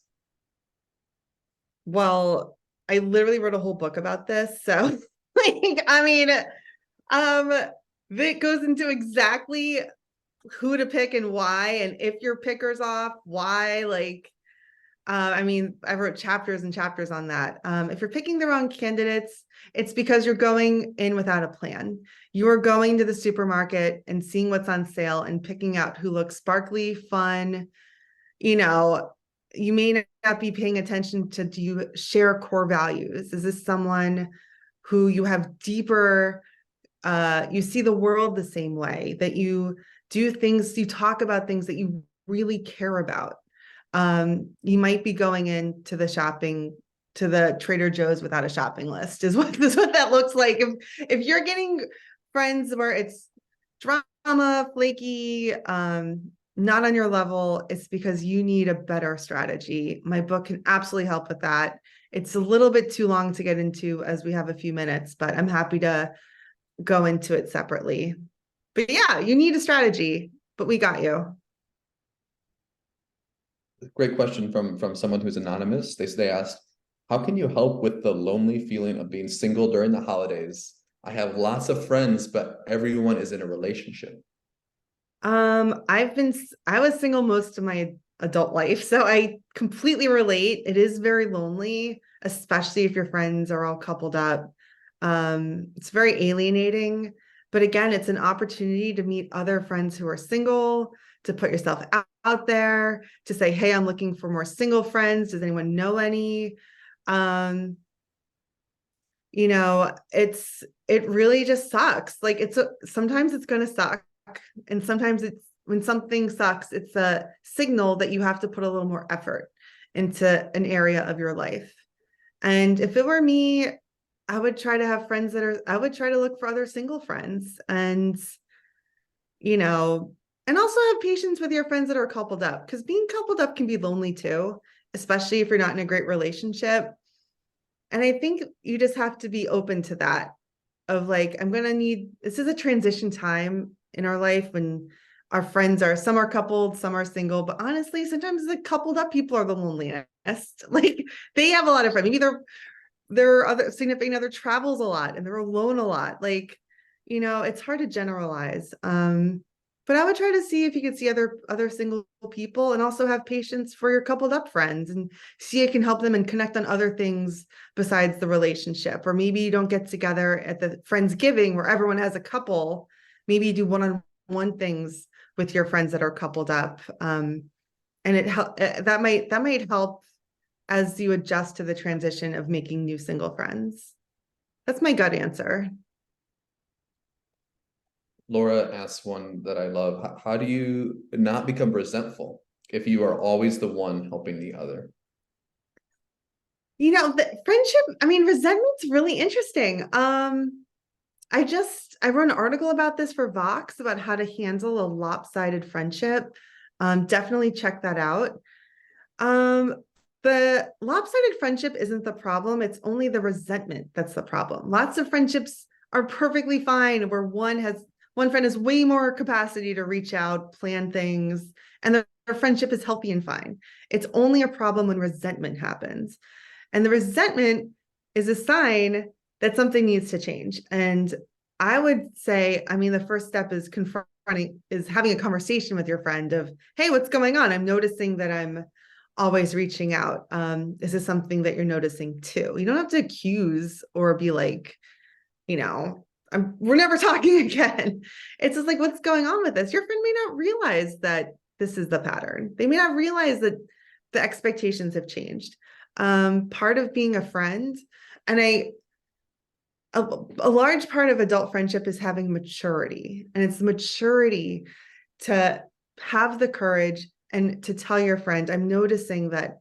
Well, I literally wrote a whole book about this. So that goes into exactly who to pick and why, and if your picker's off, why. I wrote chapters and chapters on that. If you're picking the wrong candidates, it's because you're going in without a plan. You're going to the supermarket and seeing what's on sale and picking out who looks sparkly, fun. You may not be paying attention to, do you share core values? Is this someone who you have deeper, you see the world the same way, that you do things, you talk about things that you really care about? You might be going into the Trader Joe's without a shopping list, is what that looks like. If you're getting friends where it's drama, flaky, not on your level, it's because you need a better strategy. My book can absolutely help with that. It's a little bit too long to get into as we have a few minutes, but I'm happy to go into it separately. But yeah, you need a strategy, but we got Great question from someone who's anonymous. They asked, how can you help with the lonely feeling of being single during the holidays? I have lots of friends, but everyone is in a relationship. I was single most of my adult life, so I completely relate. It is very lonely, especially if your friends are all coupled up. It's very alienating, but again, it's an opportunity to meet other friends who are single, to put yourself out there, to say, "Hey, I'm looking for more single friends. Does anyone know any?" Um, it really just sucks. Like sometimes it's going to suck, and sometimes it's when something sucks, it's a signal that you have to put a little more effort into an area of your life. And if it were me, I would try to have friends I would try to look for other single friends, you know and also have patience with your friends that are coupled up, because being coupled up can be lonely too, especially if you're not in a great relationship. And I think you just have to be open to that, of like, this is a transition time in our life when our friends are, some are coupled, some are single, but honestly, sometimes the coupled up people are the loneliest. Like they have a lot of friends. Maybe their other significant other travels a lot and they're alone a lot. Like, it's hard to generalize. But I would try to see if you could see other single people, and also have patience for your coupled up friends, and see it can help them and connect on other things besides the relationship. Or maybe you don't get together at the Friendsgiving where everyone has a couple. Maybe you do one-on-one things with your friends that are coupled up. And that might help as you adjust to the transition of making new single friends. That's my gut answer. Laura asks one that I love. How do you not become resentful if you are always the one helping the other? The friendship, I mean, resentment's really interesting. I wrote an article about this for Vox about how to handle a lopsided friendship. Definitely check that out. Um, the lopsided friendship isn't the problem. It's only the resentment that's the problem. Lots of friendships are perfectly fine where one friend has way more capacity to reach out, plan things, and their friendship is healthy and fine. It's only a problem when resentment happens. And the resentment is a sign that something needs to change. And I would say, I mean, the first step is having a conversation with your friend of, hey, what's going on? I'm noticing that I'm always reaching out. Is this something that you're noticing too? You don't have to accuse or be like, we're never talking again. It's just like, what's going on with this? Your friend may not realize that this is the pattern. They may not realize that the expectations have changed. Part of being a friend, and a large part of adult friendship is having maturity, and it's maturity to have the courage and to tell your friend, I'm noticing that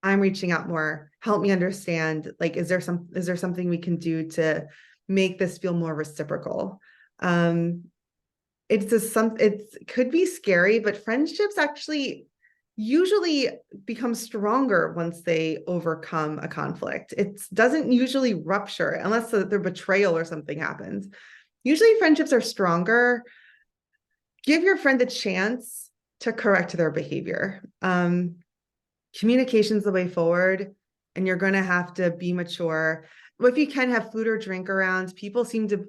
I'm reaching out more. Help me understand. Like, is there something we can do to make this feel more reciprocal? It could be scary, but friendships actually usually become stronger once they overcome a conflict. It doesn't usually rupture unless their betrayal or something happens. Usually friendships are stronger. Give your friend the chance to correct their behavior. Communication is the way forward, and you're going to have to be mature. If you can have food or drink around, people seem to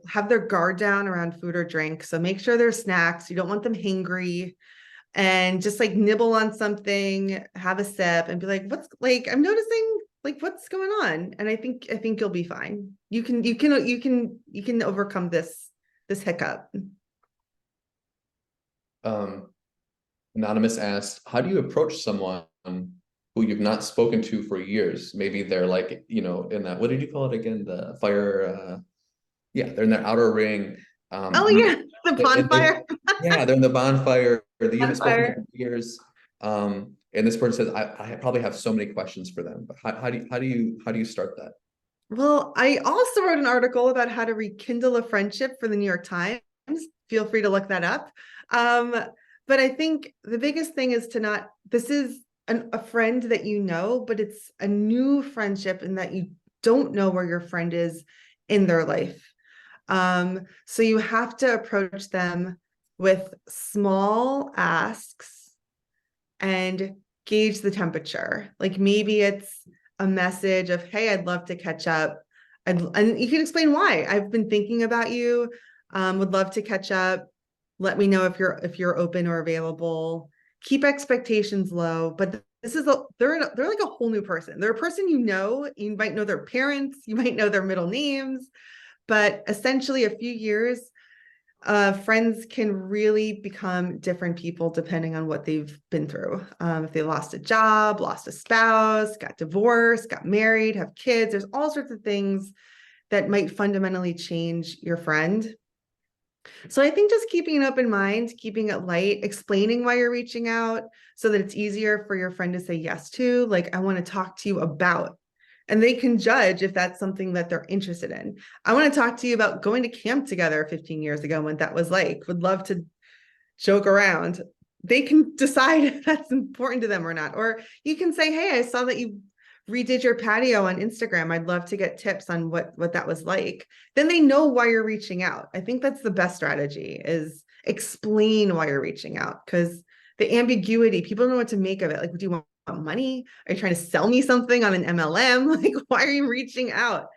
have their guard down around food or drink. So make sure there's snacks. You don't want them hangry, and just like nibble on something, have a sip, and be like, I'm noticing what's going on. And I think you'll be fine. You can overcome this hiccup. Anonymous asked, how do you approach someone who you've not spoken to for years? Maybe they're like, in that, what did you call it again? The fire, they're in their outer ring. Oh yeah, the bonfire. They're in the bonfire, or you haven't spoken to Bonfire. them for years. And this person says, I probably have so many questions for them, but how do you start that? Well, I also wrote an article about how to rekindle a friendship for the New York Times. Feel free to look that up. Um, but I think the biggest thing is to not, this is a friend that you know, but it's a new friendship in that you don't know where your friend is in their life. So you have to approach them with small asks and gauge the temperature. Like maybe it's a message of, hey, I'd love to catch up. And you can explain why. I've been thinking about you, would love to catch up. Let me know if you're open or available. Keep expectations low, but this is they're like a whole new person. They're a person you know. You might know their parents, you might know their middle names, but essentially a few years, friends can really become different people depending on what they've been through. If they lost a job, lost a spouse, got divorced, got married, have kids, there's all sorts of things that might fundamentally change your friend. So I think just keeping an open mind, keeping it light, explaining why you're reaching out so that it's easier for your friend to say yes to, like, I want to talk to you about. And they can judge if that's something that they're interested in. I want to talk to you about going to camp together 15 years ago, what that was like. Would love to joke around. They can decide if that's important to them or not. Or you can say, hey, I saw that you redid your patio on Instagram. I'd love to get tips on what that was like. Then they know why you're reaching out. I think that's the best strategy, is explain why you're reaching out, because the ambiguity, people don't know what to make of it. Like, do you want money? Are you trying to sell me something on an MLM? Like, why are you reaching out?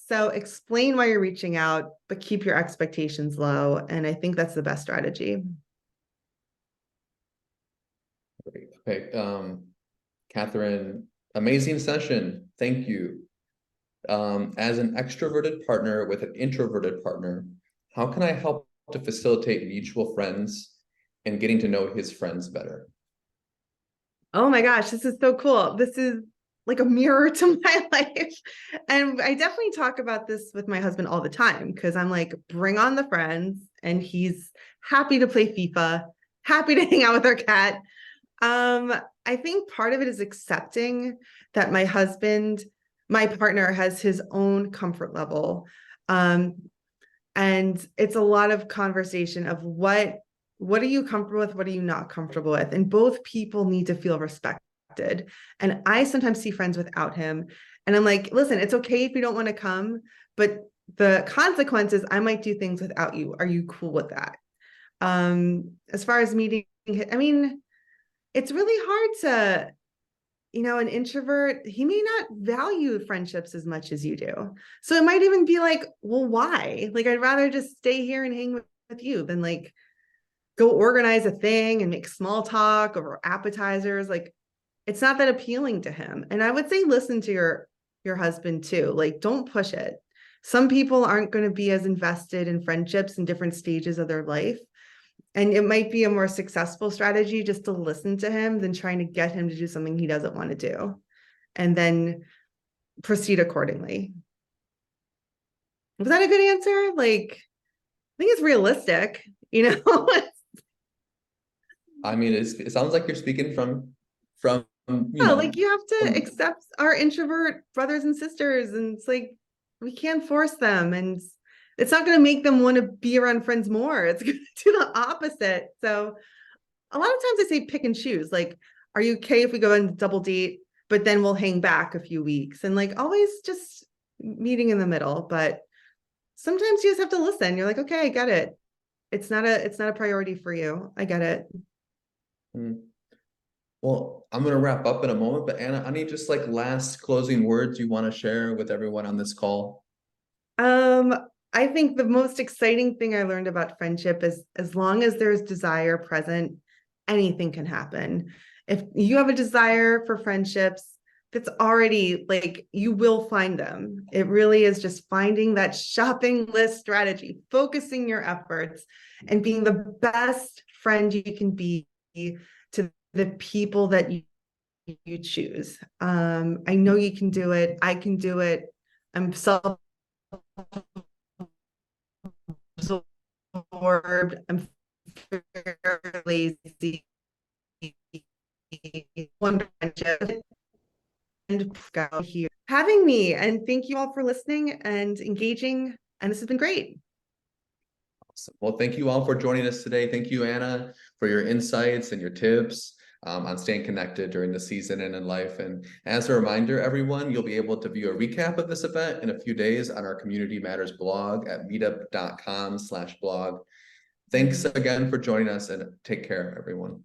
So explain why you're reaching out, but keep your expectations low. And I think that's the best strategy. Great. Okay. Catherine, amazing session. Thank you. As an extroverted partner with an introverted partner, how can I help to facilitate mutual friends and getting to know his friends better? Oh my gosh, this is so cool. This is like a mirror to my life. And I definitely talk about this with my husband all the time, because I'm like, bring on the friends. And he's happy to play FIFA, happy to hang out with our cat. I think part of it is accepting that my partner has his own comfort level. Um, and it's a lot of conversation of what are you comfortable with, what are you not comfortable with, and both people need to feel respected. And I sometimes see friends without him, and I'm like, listen, it's okay if you don't want to come, but the consequences, I might do things without you. Are you cool with that? As far as meeting, I mean, it's really hard to, an introvert, he may not value friendships as much as you do. So it might even be like, well, why? Like, I'd rather just stay here and hang with you than like go organize a thing and make small talk over appetizers. Like, it's not that appealing to him. And I would say, listen to your husband too. Like, don't push it. Some people aren't going to be as invested in friendships in different stages of their life. And it might be a more successful strategy just to listen to him than trying to get him to do something he doesn't want to do, and then proceed accordingly. Was that a good answer? Like, I think it's realistic, I mean, it sounds like you're speaking from Yeah, like you have to accept our introvert brothers and sisters, and it's like we can't force them, and it's not going to make them want to be around friends more. It's going to do the opposite. So a lot of times I say pick and choose. Like, are you okay if we go on double date, but then we'll hang back a few weeks, and like always just meeting in the middle. But sometimes you just have to listen. You're like, okay, I get it. It's not a priority for you. I get it. Mm. Well, I'm going to wrap up in a moment, but Anna, I need just like last closing words you want to share with everyone on this call. Um, I think the most exciting thing I learned about friendship is, as long as there's desire present, anything can happen. If you have a desire for friendships, that's already like, you will find them. It really is just finding that shopping list strategy, focusing your efforts, and being the best friend you can be to the people that you choose. I know you can do it. I can do it. I'm self absorbed. I'm very lazy. One friendship and go here. having me. And thank you all for listening and engaging. And this has been great. Awesome. Well, thank you all for joining us today. Thank you, Anna, for your insights and your tips on staying connected during the season and in life. And as a reminder, everyone, you'll be able to view a recap of this event in a few days on our Community Matters blog at meetup.com/blog. Thanks again for joining us, and take care, everyone.